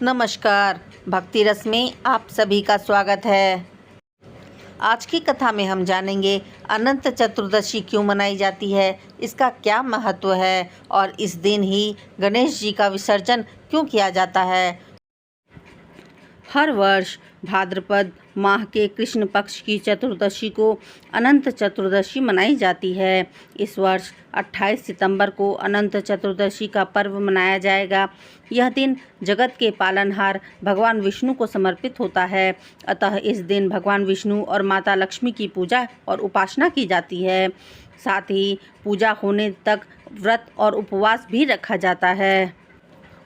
नमस्कार। भक्ति रस में आप सभी का स्वागत है। आज की कथा में हम जानेंगे अनंत चतुर्दशी क्यों मनाई जाती है, इसका क्या महत्व है और इस दिन ही गणेश जी का विसर्जन क्यों किया जाता है। हर वर्ष भाद्रपद माह के कृष्ण पक्ष की चतुर्दशी को अनंत चतुर्दशी मनाई जाती है। इस वर्ष 28 सितंबर को अनंत चतुर्दशी का पर्व मनाया जाएगा। यह दिन जगत के पालनहार भगवान विष्णु को समर्पित होता है। अतः इस दिन भगवान विष्णु और माता लक्ष्मी की पूजा और उपासना की जाती है। साथ ही पूजा होने तक व्रत और उपवास भी रखा जाता है।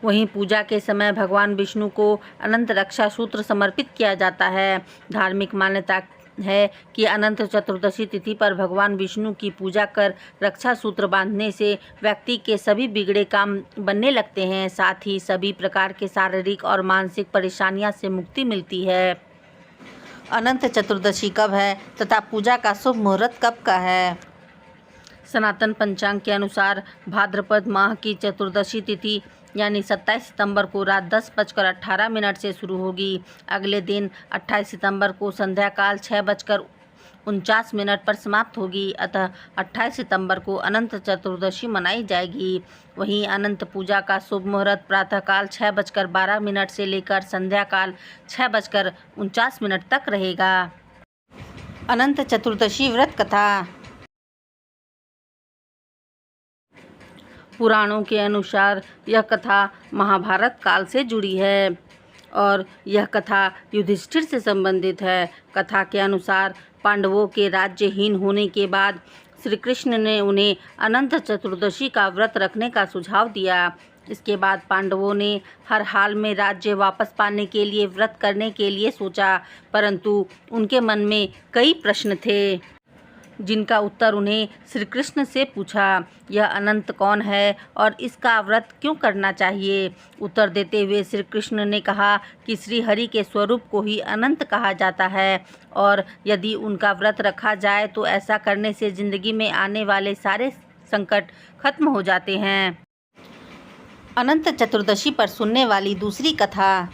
वहीं पूजा के समय भगवान विष्णु को अनंत रक्षा सूत्र समर्पित किया जाता है। धार्मिक मान्यता है कि अनंत चतुर्दशी तिथि पर भगवान विष्णु की पूजा कर रक्षा सूत्र बांधने से व्यक्ति के सभी बिगड़े काम बनने लगते हैं। साथ ही सभी प्रकार के शारीरिक और मानसिक परेशानियां से मुक्ति मिलती है। अनंत चतुर्दशी कब है तथा पूजा का शुभ मुहूर्त कब का है। सनातन पंचांग के अनुसार भाद्रपद माह की चतुर्दशी तिथि यानी 27 सितंबर को रात 10:18 से शुरू होगी। अगले दिन 28 सितंबर को संध्या काल 6:49 पर समाप्त होगी। अतः 28 सितंबर को अनंत चतुर्दशी मनाई जाएगी। वहीं अनंत पूजा का शुभ मुहूर्त प्रातःकाल 6:12 से लेकर संध्या काल 6:49 तक रहेगा। अनंत चतुर्दशी व्रत कथा। पुराणों के अनुसार यह कथा महाभारत काल से जुड़ी है और यह कथा युधिष्ठिर से संबंधित है। कथा के अनुसार पांडवों के राज्यहीन होने के बाद श्री कृष्ण ने उन्हें अनंत चतुर्दशी का व्रत रखने का सुझाव दिया। इसके बाद पांडवों ने हर हाल में राज्य वापस पाने के लिए व्रत करने के लिए सोचा, परंतु उनके मन में कई प्रश्न थे जिनका उत्तर उन्हें श्री कृष्ण से पूछा। यह अनंत कौन है और इसका व्रत क्यों करना चाहिए। उत्तर देते हुए श्री कृष्ण ने कहा कि श्री हरि के स्वरूप को ही अनंत कहा जाता है और यदि उनका व्रत रखा जाए तो ऐसा करने से जिंदगी में आने वाले सारे संकट खत्म हो जाते हैं। अनंत चतुर्दशी पर सुनने वाली दूसरी कथा।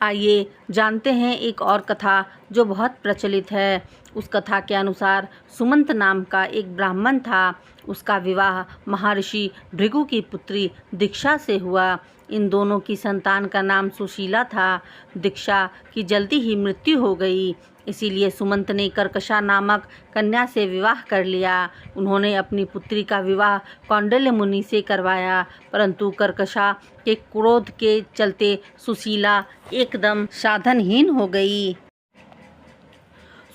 आइए जानते हैं एक और कथा जो बहुत प्रचलित है। उस कथा के अनुसार सुमंत नाम का एक ब्राह्मण था। उसका विवाह महर्षि भृगु की पुत्री दीक्षा से हुआ। इन दोनों की संतान का नाम सुशीला था। दीक्षा की जल्दी ही मृत्यु हो गई, इसीलिए सुमंत ने कर्कशा नामक कन्या से विवाह कर लिया। उन्होंने अपनी पुत्री का विवाह कौंडिल्य मुनि से करवाया, परंतु कर्कशा के क्रोध के चलते सुशीला एकदम साधनहीन हो गई।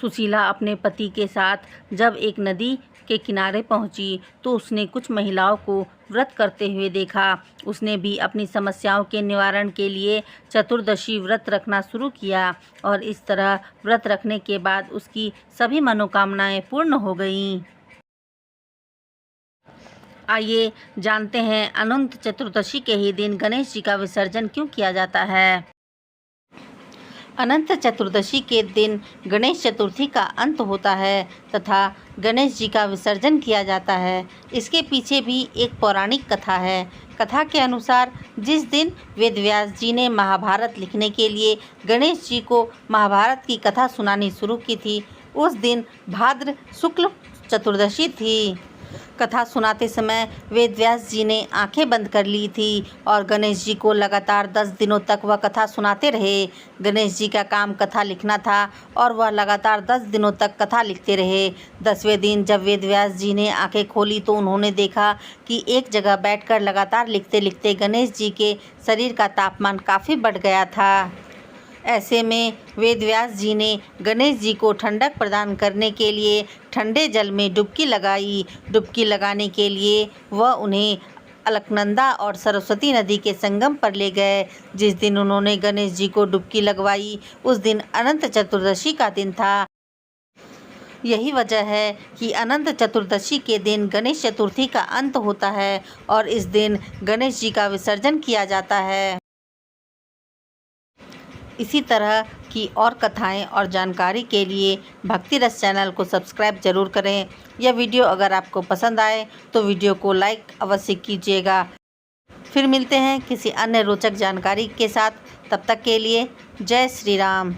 सुशीला अपने पति के साथ जब एक नदी के किनारे पहुंची तो उसने कुछ महिलाओं को व्रत करते हुए देखा। उसने भी अपनी समस्याओं के निवारण के लिए चतुर्दशी व्रत रखना शुरू किया और इस तरह व्रत रखने के बाद उसकी सभी मनोकामनाएं पूर्ण हो गईं। आइए जानते हैं अनंत चतुर्दशी के ही दिन गणेश जी का विसर्जन क्यों किया जाता है। अनंत चतुर्दशी के दिन गणेश चतुर्थी का अंत होता है तथा गणेश जी का विसर्जन किया जाता है। इसके पीछे भी एक पौराणिक कथा है। कथा के अनुसार जिस दिन वेद व्यास जी ने महाभारत लिखने के लिए गणेश जी को महाभारत की कथा सुनानी शुरू की थी, उस दिन भाद्र शुक्ल चतुर्दशी थी। कथा सुनाते समय वेद व्यास जी ने आंखें बंद कर ली थी और गणेश जी को लगातार 10 दिनों तक वह कथा सुनाते रहे। गणेश जी का काम कथा लिखना था और वह लगातार 10 दिनों तक कथा लिखते रहे। 10वें दिन जब वेद व्यास जी ने आंखें खोली तो उन्होंने देखा कि एक जगह बैठकर लगातार लिखते लिखते गणेश जी के शरीर का तापमान काफ़ी बढ़ गया था। ऐसे में वेद व्यास जी ने गणेश जी को ठंडक प्रदान करने के लिए ठंडे जल में डुबकी लगाई। डुबकी लगाने के लिए वह उन्हें अलकनंदा और सरस्वती नदी के संगम पर ले गए। जिस दिन उन्होंने गणेश जी को डुबकी लगवाई उस दिन अनंत चतुर्दशी का दिन था। यही वजह है कि अनंत चतुर्दशी के दिन गणेश चतुर्थी का अंत होता है और इस दिन गणेश जी का विसर्जन किया जाता है। इसी तरह की और कथाएं और जानकारी के लिए भक्ति रस चैनल को सब्सक्राइब जरूर करें। यह वीडियो अगर आपको पसंद आए तो वीडियो को लाइक अवश्य कीजिएगा। फिर मिलते हैं किसी अन्य रोचक जानकारी के साथ। तब तक के लिए जय श्री राम।